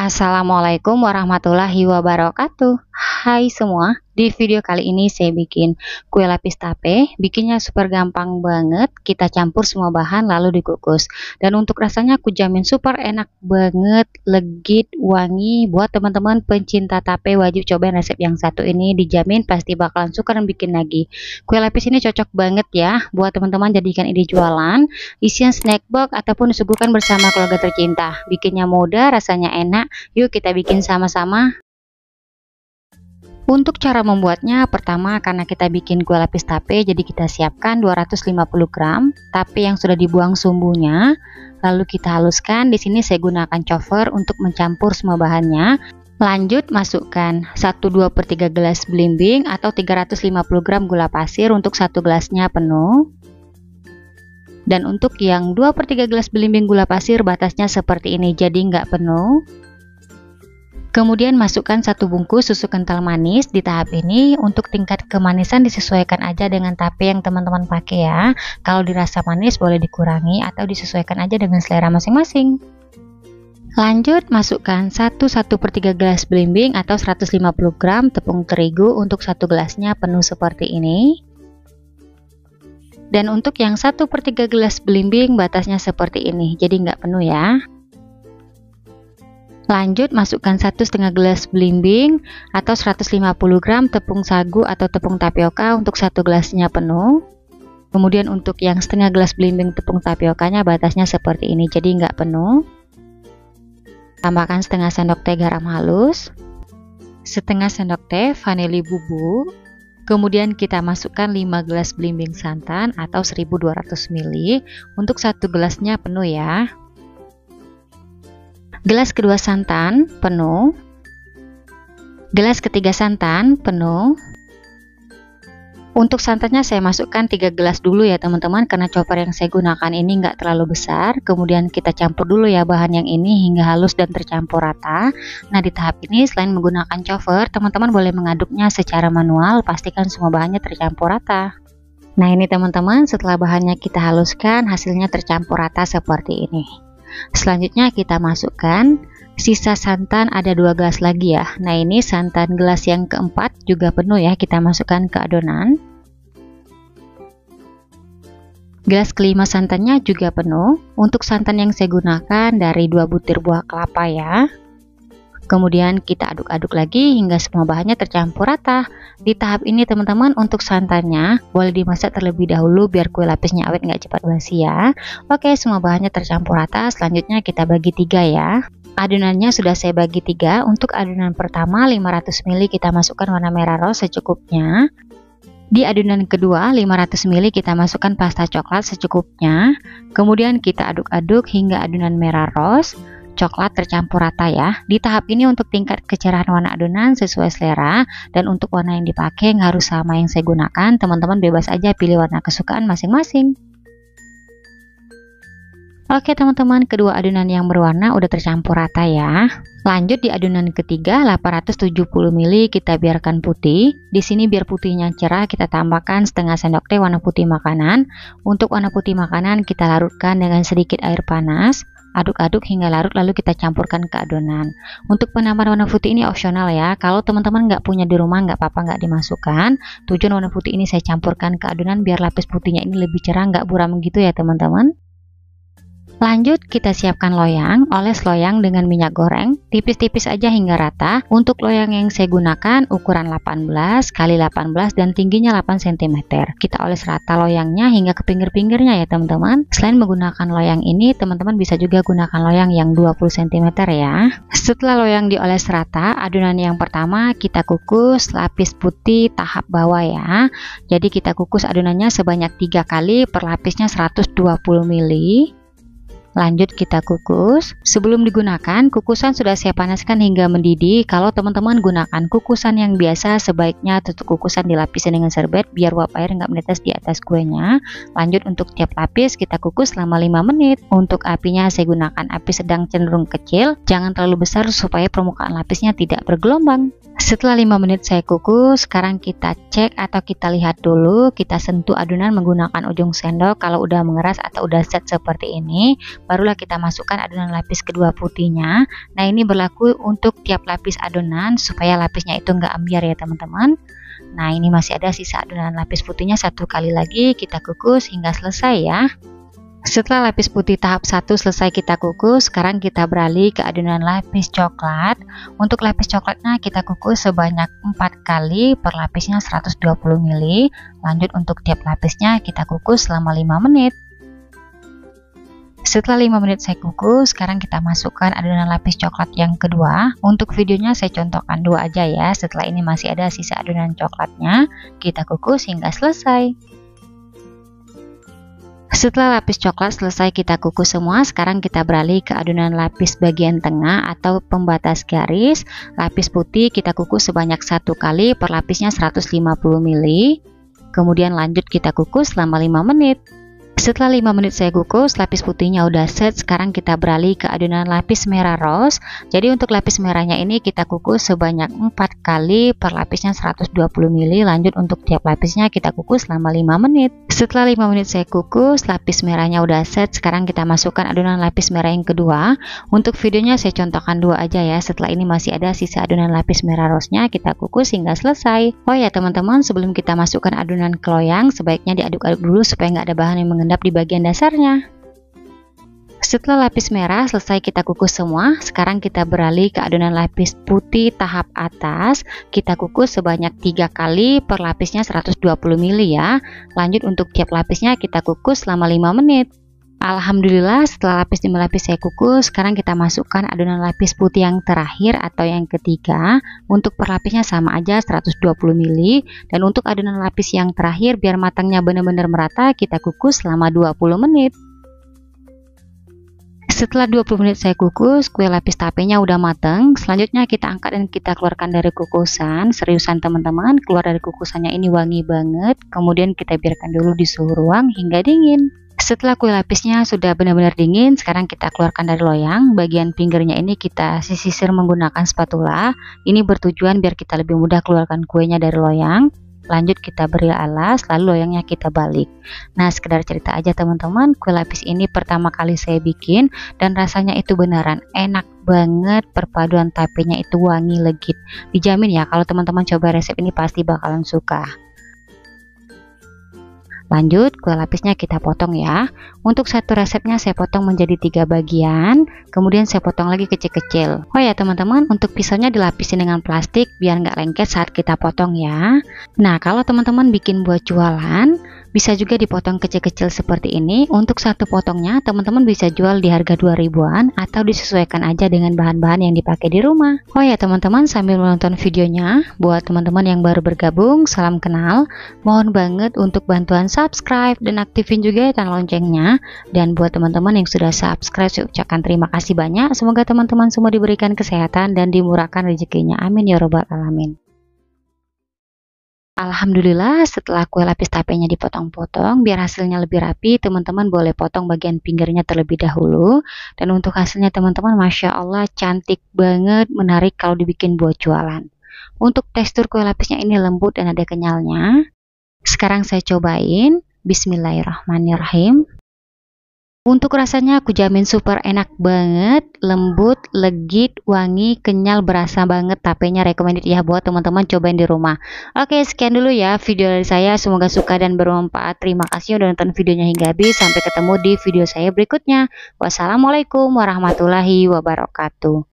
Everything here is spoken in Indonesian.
Assalamualaikum warahmatullahi wabarakatuh. Hai semua, di video kali ini saya bikin kue lapis tape. Bikinnya super gampang banget. Kita campur semua bahan lalu dikukus. Dan untuk rasanya aku jamin super enak banget, legit, wangi. Buat teman-teman pencinta tape wajib cobain resep yang satu ini, dijamin pasti bakalan suka dan bikin lagi. Kue lapis ini cocok banget ya buat teman-teman jadikan ide jualan, isian snack box ataupun disuguhkan bersama keluarga tercinta. Bikinnya mudah, rasanya enak. Yuk kita bikin sama-sama. Untuk cara membuatnya, pertama karena kita bikin kue lapis tape, jadi kita siapkan 250 gram tape yang sudah dibuang sumbunya. Lalu kita haluskan. Di sini saya gunakan chopper untuk mencampur semua bahannya. Lanjut masukkan 1/2/3 gelas belimbing atau 350 gram gula pasir untuk satu gelasnya penuh. Dan untuk yang 2/3 gelas belimbing gula pasir batasnya seperti ini, jadi nggak penuh. Kemudian masukkan 1 bungkus susu kental manis. Di tahap ini untuk tingkat kemanisan disesuaikan aja dengan tape yang teman-teman pakai ya. Kalau dirasa manis boleh dikurangi atau disesuaikan aja dengan selera masing-masing. Lanjut masukkan 1/3 gelas belimbing atau 150 gram tepung terigu untuk satu gelasnya penuh seperti ini. Dan untuk yang 1/3 gelas belimbing batasnya seperti ini, jadi nggak penuh ya. Lanjut masukkan 1,5 gelas belimbing atau 150 gram tepung sagu atau tepung tapioka untuk satu gelasnya penuh. Kemudian untuk yang setengah gelas belimbing tepung tapiokanya batasnya seperti ini, jadi nggak penuh. Tambahkan setengah sendok teh garam halus, setengah sendok teh vanili bubuk. Kemudian kita masukkan 5 gelas belimbing santan atau 1200 ml untuk satu gelasnya penuh ya. Gelas kedua santan penuh, gelas ketiga santan penuh. Untuk santannya saya masukkan 3 gelas dulu ya teman-teman, karena chopper yang saya gunakan ini nggak terlalu besar. Kemudian kita campur dulu ya bahan yang ini hingga halus dan tercampur rata. Nah di tahap ini selain menggunakan chopper, teman-teman boleh mengaduknya secara manual, pastikan semua bahannya tercampur rata. Nah ini teman-teman, setelah bahannya kita haluskan, hasilnya tercampur rata seperti ini. Selanjutnya kita masukkan sisa santan, ada 2 gelas lagi ya. Nah ini santan gelas yang keempat juga penuh ya, kita masukkan ke adonan. Gelas kelima santannya juga penuh. Untuk santan yang saya gunakan dari 2 butir buah kelapa ya. Kemudian kita aduk-aduk lagi hingga semua bahannya tercampur rata. Di tahap ini teman-teman, untuk santannya boleh dimasak terlebih dahulu biar kue lapisnya awet nggak cepat basi ya. Oke, semua bahannya tercampur rata. Selanjutnya kita bagi 3 ya. Adonannya sudah saya bagi 3. Untuk adonan pertama 500 ml kita masukkan warna merah rose secukupnya. Di adonan kedua 500 ml kita masukkan pasta coklat secukupnya. Kemudian kita aduk-aduk hingga adonan merah rose coklat tercampur rata ya. Di tahap ini untuk tingkat kecerahan warna adonan sesuai selera, dan untuk warna yang dipakai nggak harus sama yang saya gunakan. Teman-teman bebas aja pilih warna kesukaan masing-masing. Oke teman-teman, kedua adonan yang berwarna udah tercampur rata ya. Lanjut di adonan ketiga 870 ml kita biarkan putih. Di sini biar putihnya cerah kita tambahkan setengah sendok teh warna putih makanan. Untuk warna putih makanan kita larutkan dengan sedikit air panas. Aduk-aduk hingga larut lalu kita campurkan ke adonan. Untuk penambahan warna putih ini opsional ya. Kalau teman-teman nggak punya di rumah nggak apa-apa, nggak dimasukkan. Tujuan warna putih ini saya campurkan ke adonan biar lapis putihnya ini lebih cerah, nggak buram gitu ya teman-teman. Lanjut kita siapkan loyang. Oles loyang dengan minyak goreng tipis-tipis aja hingga rata. Untuk loyang yang saya gunakan ukuran 18 x 18 dan tingginya 8 cm. Kita oles rata loyangnya hingga ke pinggir-pinggirnya ya teman-teman. Selain menggunakan loyang ini, teman-teman bisa juga gunakan loyang yang 20 cm ya. Setelah loyang dioles rata, adonan yang pertama kita kukus lapis putih tahap bawah ya. Jadi kita kukus adonannya sebanyak 3 kali, per lapisnya 120 ml. Lanjut kita kukus. Sebelum digunakan, kukusan sudah saya panaskan hingga mendidih. Kalau teman-teman gunakan kukusan yang biasa, sebaiknya tutup kukusan dilapisin dengan serbet biar uap air nggak menetes di atas kuenya. Lanjut untuk tiap lapis kita kukus selama 5 menit. Untuk apinya saya gunakan api sedang cenderung kecil, jangan terlalu besar supaya permukaan lapisnya tidak bergelombang. Setelah 5 menit saya kukus, sekarang kita cek atau kita lihat dulu, kita sentuh adonan menggunakan ujung sendok. Kalau udah mengeras atau udah set seperti ini, barulah kita masukkan adonan lapis kedua putihnya. Nah, ini berlaku untuk tiap lapis adonan supaya lapisnya itu nggak ambiar ya teman-teman. Nah, ini masih ada sisa adonan lapis putihnya, satu kali lagi kita kukus hingga selesai ya. Setelah lapis putih tahap 1 selesai kita kukus, sekarang kita beralih ke adonan lapis coklat. Untuk lapis coklatnya kita kukus sebanyak 4 kali, per lapisnya 120 ml. Lanjut untuk tiap lapisnya kita kukus selama 5 menit. Setelah 5 menit saya kukus, sekarang kita masukkan adonan lapis coklat yang kedua. Untuk videonya saya contohkan 2 aja ya, setelah ini masih ada sisa adonan coklatnya, kita kukus hingga selesai. Setelah lapis coklat selesai kita kukus semua, sekarang kita beralih ke adonan lapis bagian tengah atau pembatas garis. Lapis putih kita kukus sebanyak 1 kali, per lapisnya 150 ml. Kemudian lanjut kita kukus selama 5 menit. Setelah 5 menit saya kukus, lapis putihnya udah set. Sekarang kita beralih ke adonan lapis merah rose. Jadi untuk lapis merahnya ini kita kukus sebanyak 4 kali, per lapisnya 120 ml. Lanjut untuk tiap lapisnya kita kukus selama 5 menit. Setelah 5 menit saya kukus, lapis merahnya udah set. Sekarang kita masukkan adonan lapis merah yang kedua. Untuk videonya saya contohkan 2 aja ya. Setelah ini masih ada sisa adonan lapis merah rose-nya, kita kukus hingga selesai. Oh ya teman-teman, sebelum kita masukkan adonan ke loyang, sebaiknya diaduk-aduk dulu supaya nggak ada bahan yang mengendap di bagian dasarnya. Setelah lapis merah selesai kita kukus semua, sekarang kita beralih ke adonan lapis putih tahap atas. Kita kukus sebanyak 3 kali, per lapisnya 120 ml ya. Lanjut untuk tiap lapisnya kita kukus selama 5 menit. Alhamdulillah, setelah lapis demi lapis saya kukus, sekarang kita masukkan adonan lapis putih yang terakhir atau yang ketiga. Untuk per lapisnya sama aja 120 ml, dan untuk adonan lapis yang terakhir biar matangnya benar-benar merata, kita kukus selama 20 menit. Setelah 20 menit saya kukus, kue lapis tapenya udah matang. Selanjutnya kita angkat dan kita keluarkan dari kukusan. Seriusan teman-teman, keluar dari kukusannya ini wangi banget. Kemudian kita biarkan dulu di suhu ruang hingga dingin. Setelah kue lapisnya sudah benar-benar dingin, sekarang kita keluarkan dari loyang. Bagian pinggirnya ini kita sisir menggunakan spatula. Ini bertujuan biar kita lebih mudah keluarkan kuenya dari loyang. Lanjut kita beri alas, lalu loyangnya kita balik. Nah, sekedar cerita aja teman-teman, kue lapis ini pertama kali saya bikin dan rasanya itu beneran enak banget. Perpaduan tapenya itu wangi legit. Dijamin ya, kalau teman-teman coba resep ini pasti bakalan suka. Lanjut, kue lapisnya kita potong ya. Untuk satu resepnya saya potong menjadi 3 bagian, kemudian saya potong lagi kecil-kecil. Oh ya teman-teman, untuk pisaunya dilapisin dengan plastik biar nggak lengket saat kita potong ya. Nah, kalau teman-teman bikin buat jualan, bisa juga dipotong kecil-kecil seperti ini. Untuk satu potongnya teman-teman bisa jual di harga 2000-an atau disesuaikan aja dengan bahan-bahan yang dipakai di rumah. Oh ya teman-teman, sambil menonton videonya, buat teman-teman yang baru bergabung, salam kenal. Mohon banget untuk bantuan subscribe dan aktifin juga tanda loncengnya. Dan buat teman-teman yang sudah subscribe, saya ucapkan terima kasih banyak. Semoga teman-teman semua diberikan kesehatan dan dimurahkan rezekinya. Amin ya robbal alamin. Alhamdulillah, setelah kue lapis tapenya dipotong-potong biar hasilnya lebih rapi, teman-teman boleh potong bagian pinggirnya terlebih dahulu. Dan untuk hasilnya teman-teman, Masya Allah cantik banget, menarik kalau dibikin buat jualan. Untuk tekstur kue lapisnya ini lembut dan ada kenyalnya. Sekarang saya cobain. Bismillahirrahmanirrahim. Untuk rasanya aku jamin super enak banget, lembut, legit, wangi, kenyal, berasa banget. Tapenya recommended ya buat teman-teman cobain di rumah. Oke, sekian dulu ya video dari saya, semoga suka dan bermanfaat. Terima kasih udah nonton videonya hingga habis. Sampai ketemu di video saya berikutnya. Wassalamualaikum warahmatullahi wabarakatuh.